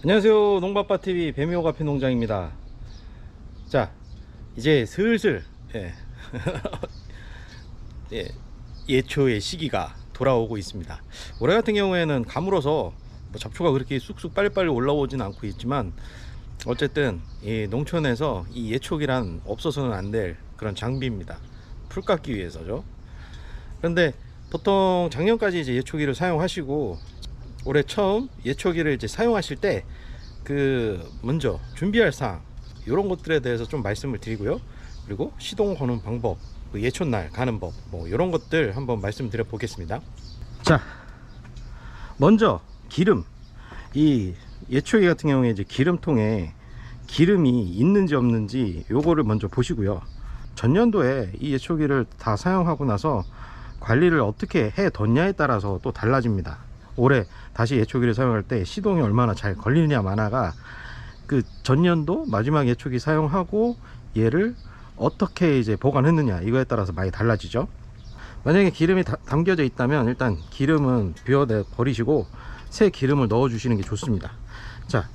안녕하세요. 농바빠TV 뱀이오가피 농장입니다. 자, 이제 슬슬 예, 예초의 시기가 돌아오고 있습니다. 올해 같은 경우에는 가물어서 뭐 잡초가 그렇게 쑥쑥 빨리빨리 올라오진 않고 있지만, 어쨌든 이 농촌에서 이 예초기란 없어서는 안 될 그런 장비입니다. 풀 깎기 위해서죠. 그런데 보통 작년까지 이제 예초기를 사용하시고 올해 처음 예초기를 이제 사용하실 때 먼저 준비할 사항, 이런 것들에 대해서 좀 말씀을 드리고요. 그리고 시동 거는 방법, 예초날 가는 법, 뭐 이런 것들 한번 말씀드려 보겠습니다. 자, 먼저 기름. 이 예초기 같은 경우에 이제 기름통에 기름이 있는지 없는지 요거를 먼저 보시고요. 전년도에 이 예초기를 다 사용하고 나서 관리를 어떻게 해 뒀냐에 따라서 또 달라집니다. 올해 다시 예초기를 사용할 때 시동이 얼마나 잘 걸리느냐 마나가 그 전년도 마지막 예초기 사용하고 얘를 어떻게 이제 보관했느냐 이거에 따라서 많이 달라지죠. 만약에 기름이 담겨져 있다면 일단 기름은 비워내 버리시고 새 기름을 넣어 주시는 게 좋습니다. 자,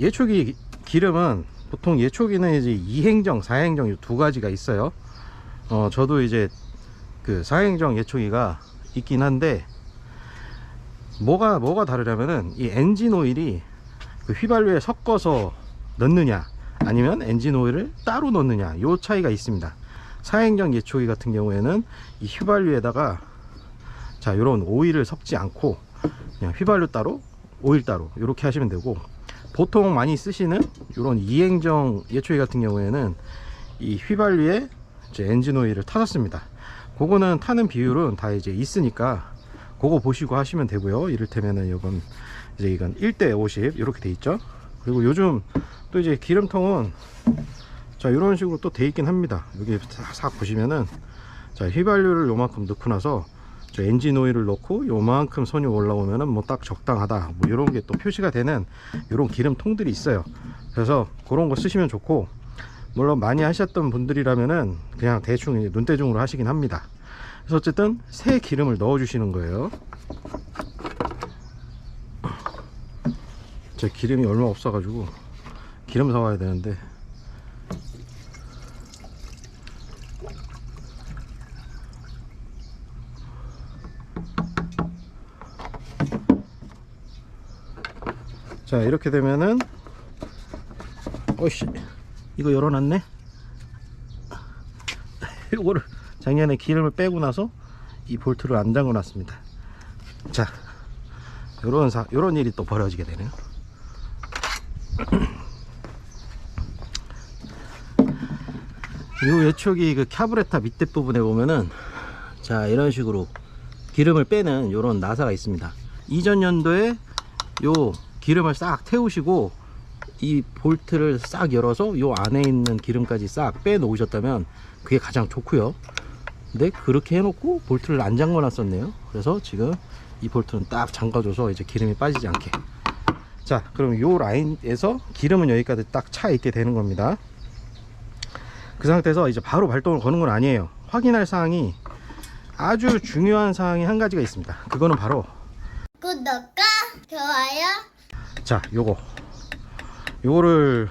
예초기 기름은 보통 예초기는 이제 2행정 4행정 두 가지가 있어요. 저도 이제 그 4행정 예초기가 있긴 한데, 뭐가 다르냐면은 이 엔진 오일이 그 휘발유에 섞어서 넣느냐 아니면 엔진 오일을 따로 넣느냐, 요 차이가 있습니다. 4행정 예초기 같은 경우에는 이 휘발유에다가 자 요런 오일을 섞지 않고 그냥 휘발유 따로 오일 따로 이렇게 하시면 되고, 보통 많이 쓰시는 요런 2행정 예초기 같은 경우에는 이 휘발유에 이제 엔진 오일을 타셨습니다. 그거는 타는 비율은 다 이제 있으니까 그거 보시고 하시면 되고요. 이를테면은 이건 1대50 이렇게 돼 있죠. 그리고 요즘 또 이제 기름통은 자 이런 식으로 또 돼 있긴 합니다. 여기 싹 보시면은 자 휘발유를 요만큼 넣고 나서 저 엔진 오일을 넣고 요만큼 선이 올라오면은 뭐 딱 적당하다, 뭐 이런 게 또 표시가 되는 이런 기름통들이 있어요. 그래서 그런 거 쓰시면 좋고, 물론 많이 하셨던 분들이라면은 그냥 대충 이제 눈대중으로 하시긴 합니다. 그래서 어쨌든 새 기름을 넣어 주시는 거예요. 제 기름이 얼마 없어 가지고 기름 사와야 되는데, 자 이렇게 되면은 어이씨 이거 열어놨네. 이거를 작년에 기름을 빼고 나서 이 볼트를 안 잠궈 놨습니다. 자 요런 일이 또 벌어지게 되네요. 이 예초기 그 카브레타 밑에 부분에 보면은 자 이런 식으로 기름을 빼는 요런 나사가 있습니다. 이전 연도에 요 기름을 싹 태우시고 이 볼트를 싹 열어서 요 안에 있는 기름까지 싹 빼 놓으셨다면 그게 가장 좋고요. 근데 그렇게 해놓고 볼트를 안 잠궈 놨었네요. 그래서 지금 이 볼트는 딱 잠가줘서 이제 기름이 빠지지 않게. 자 그럼 요 라인에서 기름은 여기까지 딱 차 있게 되는 겁니다. 그 상태에서 이제 바로 발동을 거는 건 아니에요. 확인할 사항이, 아주 중요한 사항이 한 가지가 있습니다. 그거는 바로 구독과 좋아요. 자 요거를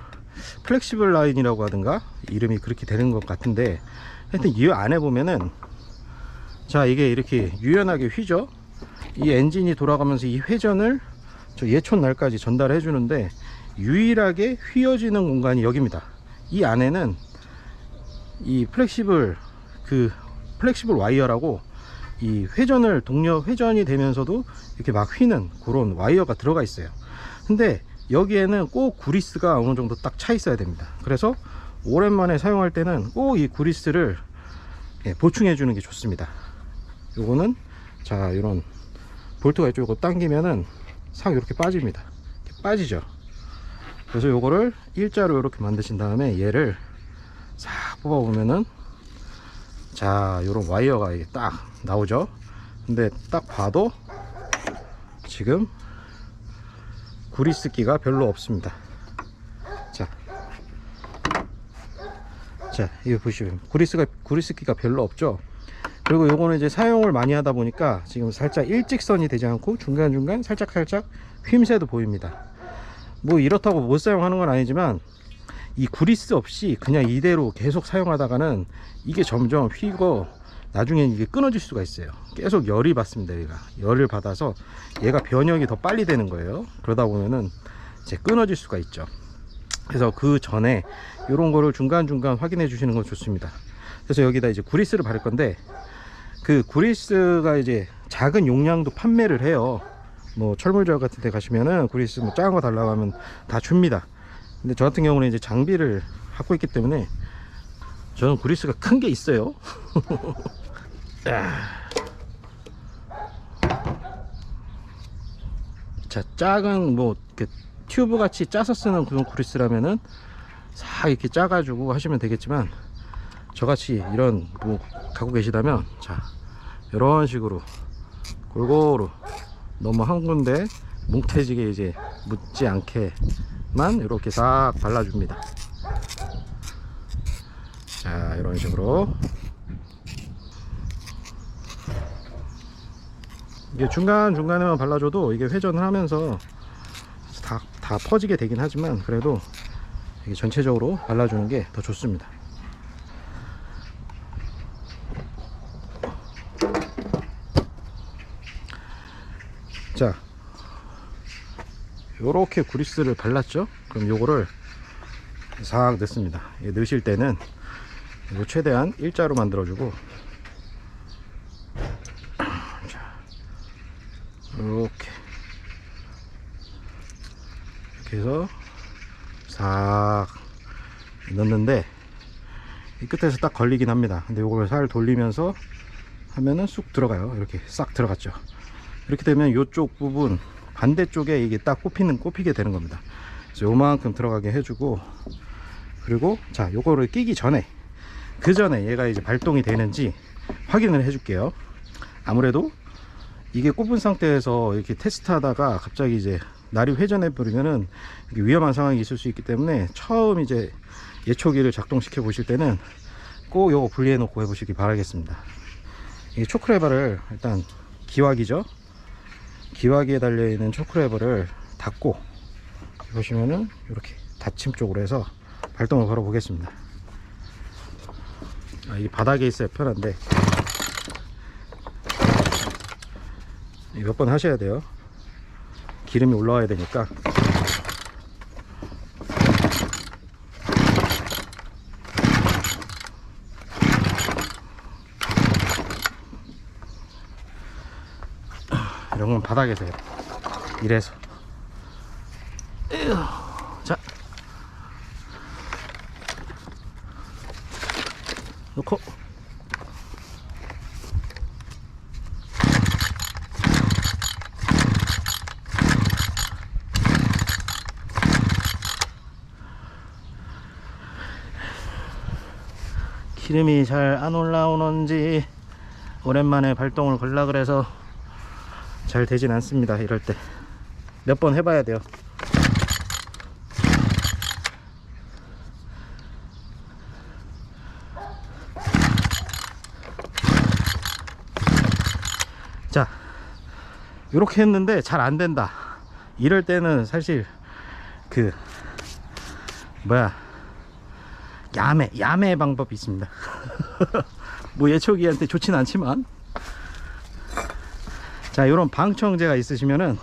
플렉시블 라인이라고 하든가 이름이 그렇게 되는 것 같은데, 하여튼 이 안에 보면은 자 이게 이렇게 유연하게 휘죠. 이 엔진이 돌아가면서 이 회전을 저 예촌날까지 전달해 주는데, 유일하게 휘어지는 공간이 여기입니다. 이 안에는 이 플렉시블 와이어라고 이 회전을 회전이 되면서도 이렇게 막 휘는 그런 와이어가 들어가 있어요. 근데 여기에는 꼭 구리스가 어느 정도 딱 차 있어야 됩니다. 그래서 오랜만에 사용할 때는 꼭 이 구리스를 보충해 주는 게 좋습니다. 요거는 자 이런 볼트가 이쪽으로 당기면은 싹 이렇게 빠집니다. 이렇게 빠지죠. 그래서 요거를 일자로 이렇게 만드신 다음에 얘를 싹 뽑아 보면은 자 요런 와이어가 이게 딱 나오죠. 근데 딱 봐도 지금 구리스기가 별로 없습니다. 자 이거 보시면 구리스기가 별로 없죠. 그리고 요거는 이제 사용을 많이 하다 보니까 지금 살짝 일직선이 되지 않고 중간중간 살짝 휘임새도 보입니다. 뭐 이렇다고 못 사용하는 건 아니지만 이 구리스 없이 그냥 이대로 계속 사용하다가는 이게 점점 휘고 나중엔 이게 끊어질 수가 있어요. 계속 열이 받습니다. 얘가 열을 받아서 얘가 변형이 더 빨리 되는 거예요. 그러다 보면은 이제 끊어질 수가 있죠. 그래서 그 전에 이런 거를 중간중간 확인해 주시는 건 좋습니다. 그래서 여기다 이제 구리스를 바를 건데, 그 구리스가 이제 작은 용량도 판매를 해요. 뭐 철물점 같은 데 가시면은 구리스 뭐 작은 거 달라고 하면 다 줍니다. 근데 저 같은 경우는 이제 장비를 갖고 있기 때문에 저는 구리스가 큰 게 있어요. 자, 작은 뭐 이렇게 튜브 같이 짜서 쓰는 그런 구리스라면은 싹 이렇게 짜가지고 하시면 되겠지만, 저같이 이런 뭐 갖고 계시다면 자, 이런 식으로 골고루 너무 한 군데 뭉태지게 이제 묻지 않게만 이렇게 싹 발라줍니다. 자, 이런 식으로 이게 중간중간에만 발라줘도 이게 회전을 하면서 다 퍼지게 되긴 하지만, 그래도 이게 전체적으로 발라주는 게 더 좋습니다. 자, 요렇게 구리스를 발랐죠? 그럼 요거를 싹 넣습니다. 넣으실 때는 이거 최대한 일자로 만들어주고, 이렇게 해서 싹 넣는데, 이 끝에서 딱 걸리긴 합니다. 근데 요걸 살 돌리면서 하면은 쑥 들어가요. 이렇게 싹 들어갔죠. 이렇게 되면 요쪽 부분 반대쪽에 이게 딱 꼽히게 되는 겁니다. 그래서 요만큼 들어가게 해주고, 그리고 자, 요거를 끼기 전에, 그 전에 얘가 이제 발동이 되는지 확인을 해줄게요. 아무래도 이게 꼽은 상태에서 이렇게 테스트 하다가 갑자기 이제 날이 회전해 버리면은 위험한 상황이 있을 수 있기 때문에, 처음 이제 예초기를 작동시켜 보실 때는 꼭 요거 분리해 놓고 해 보시기 바라겠습니다. 이 초크레버를 일단 기화기죠. 기화기에 달려 있는 초크레버를 닫고, 보시면은 이렇게 닫힘 쪽으로 해서 발동을 걸어 보겠습니다. 이게 바닥에 있어야 편한데 몇 번 하셔야 돼요. 기름이 올라와야 되니까. 이런 건 바닥에서 해요. 이래서. 자, 놓고 기름이 잘 안 올라오는지 오랜만에 발동을 걸라 그래서 잘 되진 않습니다. 이럴 때 몇 번 해봐야 돼요. 자, 이렇게 했는데 잘 안 된다. 이럴 때는 사실 그 뭐야, 야매 방법이 있습니다. 뭐 예초기한테 좋진 않지만, 자, 이런 방청제가 있으시면은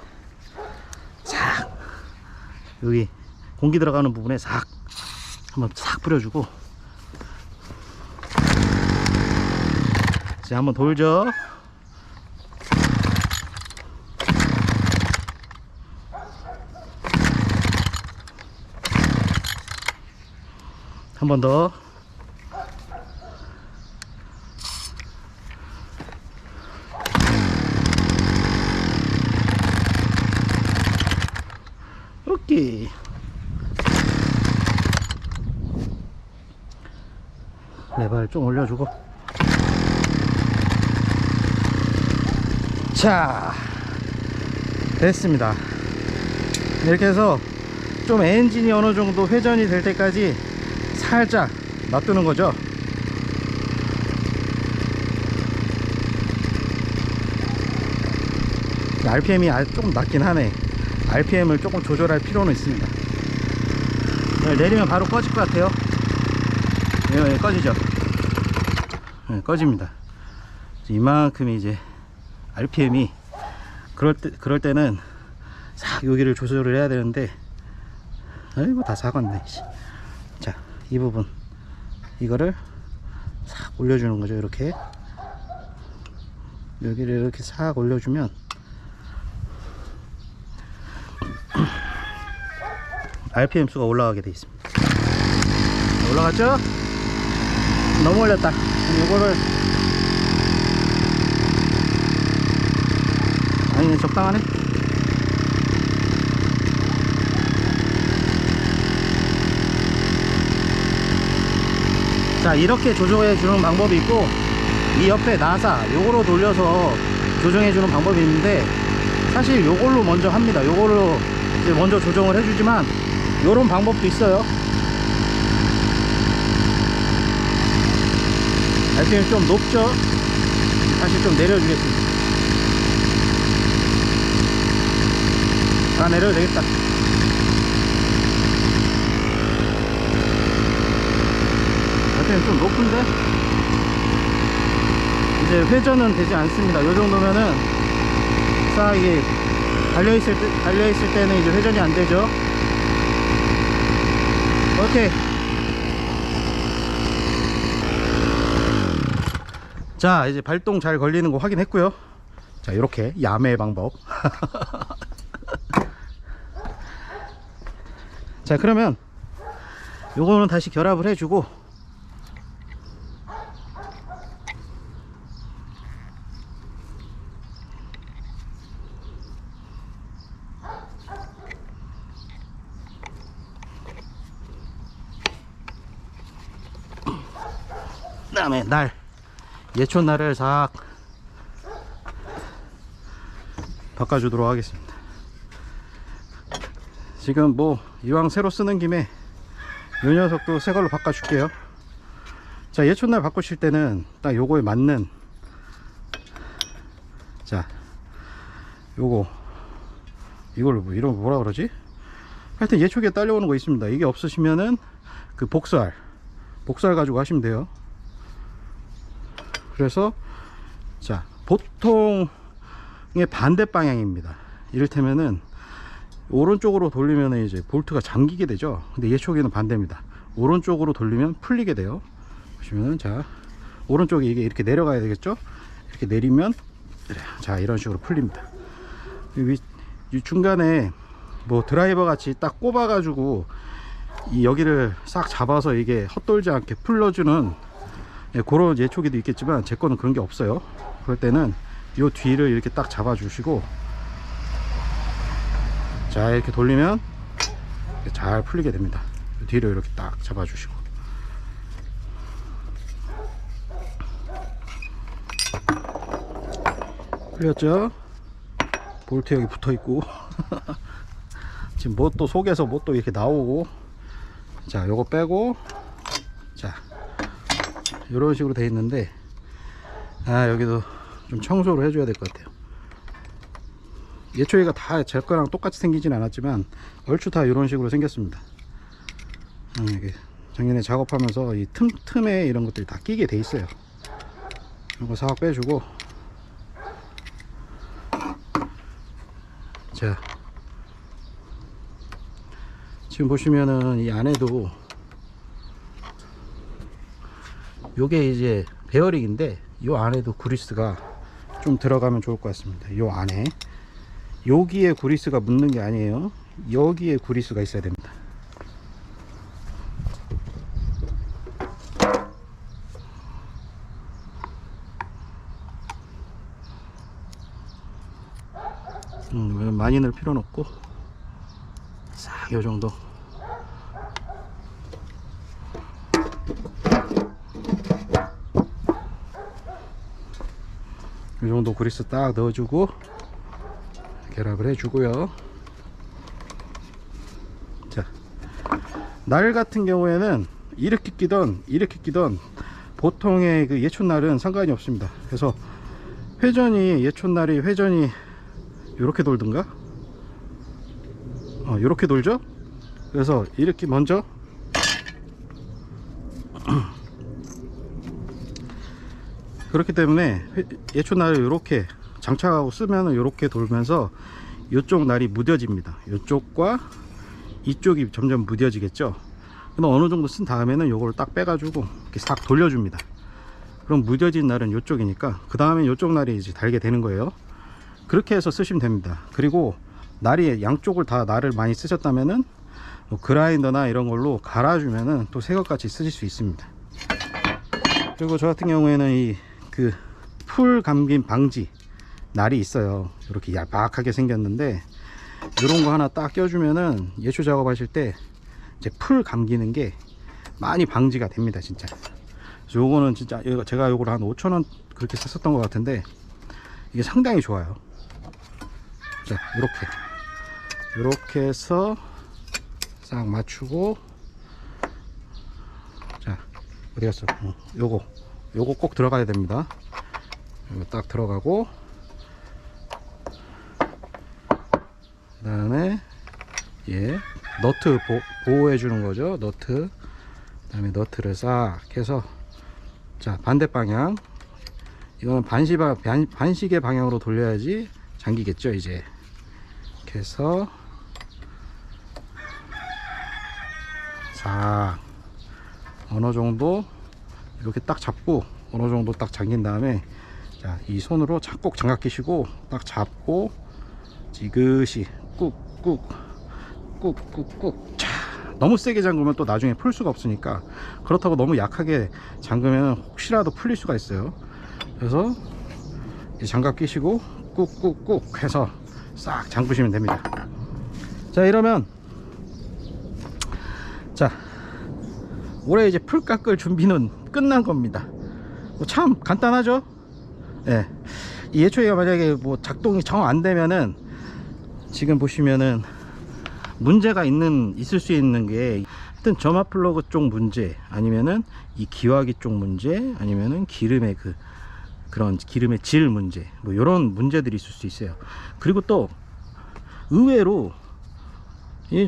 싹 여기 공기 들어가는 부분에 싹 한번 싹 뿌려주고, 자, 한번 돌죠. 한 번 더. 오케이. 레버를 좀 올려주고. 자, 됐습니다. 이렇게 해서 좀 엔진이 어느 정도 회전이 될 때까지 살짝 놔두는 거죠. RPM이 조금 낮긴 하네. RPM을 조금 조절할 필요는 있습니다. 내리면 바로 꺼질 것 같아요. 예, 꺼지죠. 예, 꺼집니다. 이만큼이 이제 RPM이 그럴 때는 싹 여기를 조절을 해야 되는데, 아이고 다 사갔네. 자, 이 부분 이거를 싹 올려주는 거죠. 이렇게 여기를 이렇게 싹 올려주면 RPM 수가 올라가게 돼 있습니다. 올라갔죠? 너무 올렸다. 이거를 아니네, 적당하네. 자, 이렇게 조정해 주는 방법이 있고, 이 옆에 나사 요거로 돌려서 조정해 주는 방법이 있는데, 사실 요걸로 먼저 합니다. 요걸로 이제 먼저 조정을 해주지만 요런 방법도 있어요. RPM 좀 높죠? 다시 좀 내려주겠습니다. 다 내려도 되겠다. RPM 좀 높은데 이제 회전은 되지 않습니다. 요 정도면은 싹 이게 달려있을 때는 이제 회전이 안 되죠. 오케이. 자, 이제 발동 잘 걸리는 거 확인했고요. 자, 이렇게 야매 방법. 자, 그러면 요거는 다시 결합을 해주고, 그 다음에 예촌날을 싹 바꿔주도록 하겠습니다. 지금 뭐 이왕 새로 쓰는 김에 이 녀석도 새 걸로 바꿔줄게요. 자, 예촌날 바꾸실 때는 딱 요거에 맞는, 자, 이걸 이런 뭐라 그러지? 하여튼 예초기에 딸려오는 거 있습니다. 이게 없으시면은 그 복살 가지고 하시면 돼요. 그래서 자, 보통의 반대 방향입니다. 이를테면은 오른쪽으로 돌리면 이제 볼트가 잠기게 되죠. 근데 예초기는 반대입니다. 오른쪽으로 돌리면 풀리게 돼요. 보시면은, 자, 오른쪽에 이게 이렇게 내려가야 되겠죠. 이렇게 내리면, 자, 이런 식으로 풀립니다. 이 중간에 뭐 드라이버 같이 딱 꼽아 가지고 이 여기를 싹 잡아서 이게 헛돌지 않게 풀러주는, 예, 그런 예초기도 있겠지만 제 거는 그런 게 없어요. 그럴 때는 요 뒤를 이렇게 딱 잡아 주시고, 자, 이렇게 돌리면 잘 풀리게 됩니다. 뒤를 이렇게 딱 잡아 주시고, 풀렸죠? 볼트 여기 붙어 있고 지금 뭐 또 속에서 뭐 또 이렇게 나오고, 자, 요거 빼고, 자, 이런 식으로 돼 있는데, 아, 여기도 좀 청소를 해줘야 될 것 같아요. 예초기가 다 제 거랑 똑같이 생기진 않았지만 얼추 다 이런 식으로 생겼습니다. 이게 작년에 작업하면서 이 틈에 이런 것들이 다 끼게 돼 있어요. 이거 싹 빼주고, 자, 지금 보시면은 이 안에도 요게 이제 베어링인데, 요 안에도 그리스가 좀 들어가면 좋을 것 같습니다. 요 안에 여기에 그리스가 묻는 게 아니에요. 여기에 그리스가 있어야 됩니다. 많이 넣을 필요는 없고, 싹 요 정도. 이 정도 그리스 딱 넣어주고 결합을 해주고요. 자, 날 같은 경우에는 이렇게 끼던 보통의 그 예촌날은 상관이 없습니다. 그래서 예촌날이 회전이 이렇게 돌든가 이렇게 돌죠. 그래서 이렇게 먼저 그렇기 때문에 예초날을 이렇게 장착하고 쓰면 이렇게 돌면서 이쪽 날이 무뎌집니다. 이쪽과 이쪽이 점점 무뎌지겠죠. 그럼 어느 정도 쓴 다음에는 요걸 딱 빼가지고 이렇게 싹 돌려줍니다. 그럼 무뎌진 날은 이쪽이니까 그 다음에 이쪽 날이 이제 달게 되는 거예요. 그렇게 해서 쓰시면 됩니다. 그리고 날이 양쪽을 다 날을 많이 쓰셨다면은 뭐 그라인더나 이런 걸로 갈아주면은 또 새것같이 쓰실 수 있습니다. 그리고 저 같은 경우에는 이 그 풀 감김 방지 날이 있어요. 이렇게 얄팍하게 생겼는데 이런 거 하나 딱 껴주면은 예초 작업하실 때 이제 풀 감기는 게 많이 방지가 됩니다. 진짜 요거는 진짜 제가 요걸 한 5,000원 그렇게 샀었던 것 같은데 이게 상당히 좋아요. 자, 이렇게 해서 싹 맞추고, 자, 어디 갔어? 요거 꼭 들어가야 됩니다. 요거 딱 들어가고, 그 다음에 너트 보호해 주는 거죠. 너트. 그 다음에 너트를 싹 해서, 자, 반대 방향. 이거는 반시계 방향으로 돌려야지 잠기겠죠. 이제 이렇게 해서 자, 어느 정도 이렇게 딱 잡고 어느 정도 딱 잠긴 다음에, 자, 이 손으로 꼭 장갑 끼시고 딱 잡고 지그시 꾹꾹. 자, 너무 세게 잠그면 또 나중에 풀 수가 없으니까, 그렇다고 너무 약하게 잠그면 혹시라도 풀릴 수가 있어요. 그래서 이 장갑 끼시고 꾹꾹꾹 해서 싹 잠그시면 됩니다. 자, 이러면 자, 올해 이제 풀 깎을 준비는 끝난 겁니다. 참 간단하죠? 예. 이 예초기가 만약에 뭐 작동이 정 안 되면은 지금 보시면은 문제가 있을 수 있는 게, 하여튼 점화 플러그 쪽 문제, 아니면은 이 기화기 쪽 문제, 아니면은 기름의 그런 기름의 질 문제, 뭐 이런 문제들이 있을 수 있어요. 그리고 또 의외로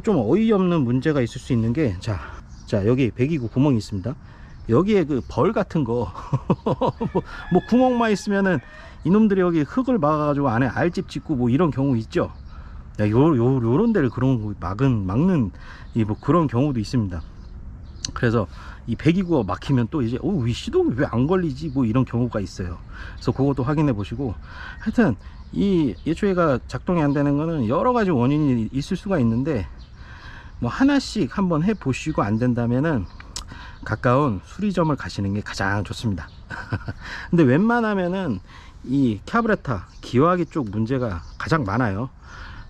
좀 어이없는 문제가 있을 수 있는 게, 자, 여기 배기구 구멍이 있습니다. 여기에 그 벌 같은 거 뭐 구멍만 있으면은 이놈들이 여기 흙을 막아가지고 안에 알집 짓고 뭐 이런 경우 있죠. 야, 요런 데를 그런 거 막는 뭐 그런 경우도 있습니다. 그래서 이 배기구가 막히면 또 이제 왜 시동이 왜 안 걸리지, 뭐 이런 경우가 있어요. 그래서 그것도 확인해 보시고, 하여튼 이 예초기가 작동이 안 되는 거는 여러 가지 원인이 있을 수가 있는데, 뭐 하나씩 한번 해 보시고 안 된다면은 가까운 수리점을 가시는 게 가장 좋습니다. 근데 웬만하면은 이 카브레터 기화기 쪽 문제가 가장 많아요.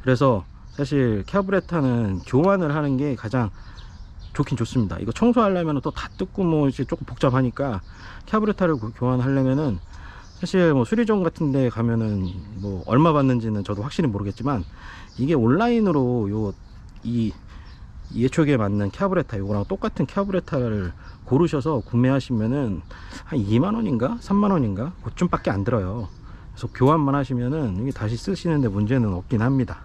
그래서 사실 카브레터는 교환을 하는 게 가장 좋긴 좋습니다. 이거 청소하려면 또 다 뜯고 뭐 이제 조금 복잡하니까, 카브레터를 교환하려면은 사실 뭐 수리점 같은 데 가면은 뭐 얼마 받는지는 저도 확실히 모르겠지만, 이게 온라인으로 이 예초기에 맞는 카브레터, 요거랑 똑같은 카브레터를 고르셔서 구매하시면은 한 2만원인가 3만원인가 그쯤밖에 안 들어요. 그래서 교환만 하시면은 이게 다시 쓰시는데 문제는 없긴 합니다.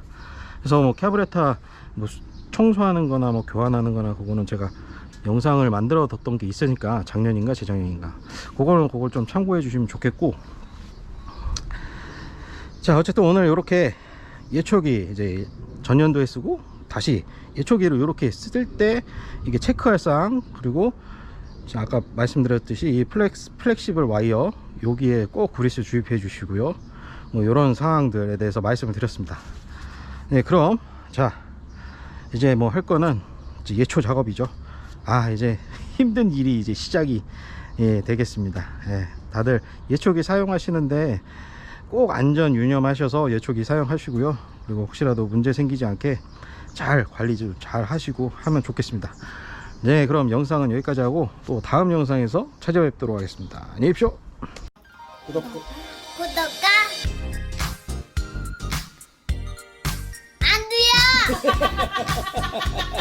그래서 뭐 카브레터 뭐 청소하는 거나 뭐 교환하는 거나, 그거는 제가 영상을 만들어 뒀던 게 있으니까, 작년인가 재작년인가, 그걸 좀 참고해 주시면 좋겠고. 자, 어쨌든 오늘 이렇게 예초기 이제 전년도에 쓰고 다시 예초기를 이렇게 쓸 때 이게 체크할 사항, 그리고 아까 말씀드렸듯이 이 플렉시블 와이어 여기에 꼭 그리스 주입해 주시고요. 뭐 이런 상황들에 대해서 말씀을 드렸습니다. 네, 그럼 자, 이제 뭐 할 거는 이제 예초 작업이죠. 이제 힘든 일이 이제 시작이 되겠습니다. 다들 예초기 사용하시는데 꼭 안전 유념하셔서 예초기 사용하시고요. 그리고 혹시라도 문제 생기지 않게 잘 관리 좀 잘 하시고 하면 좋겠습니다. 네, 그럼 영상은 여기까지 하고 또 다음 영상에서 찾아뵙도록 하겠습니다. 안녕히 계십시오. 구독과 안 돼요.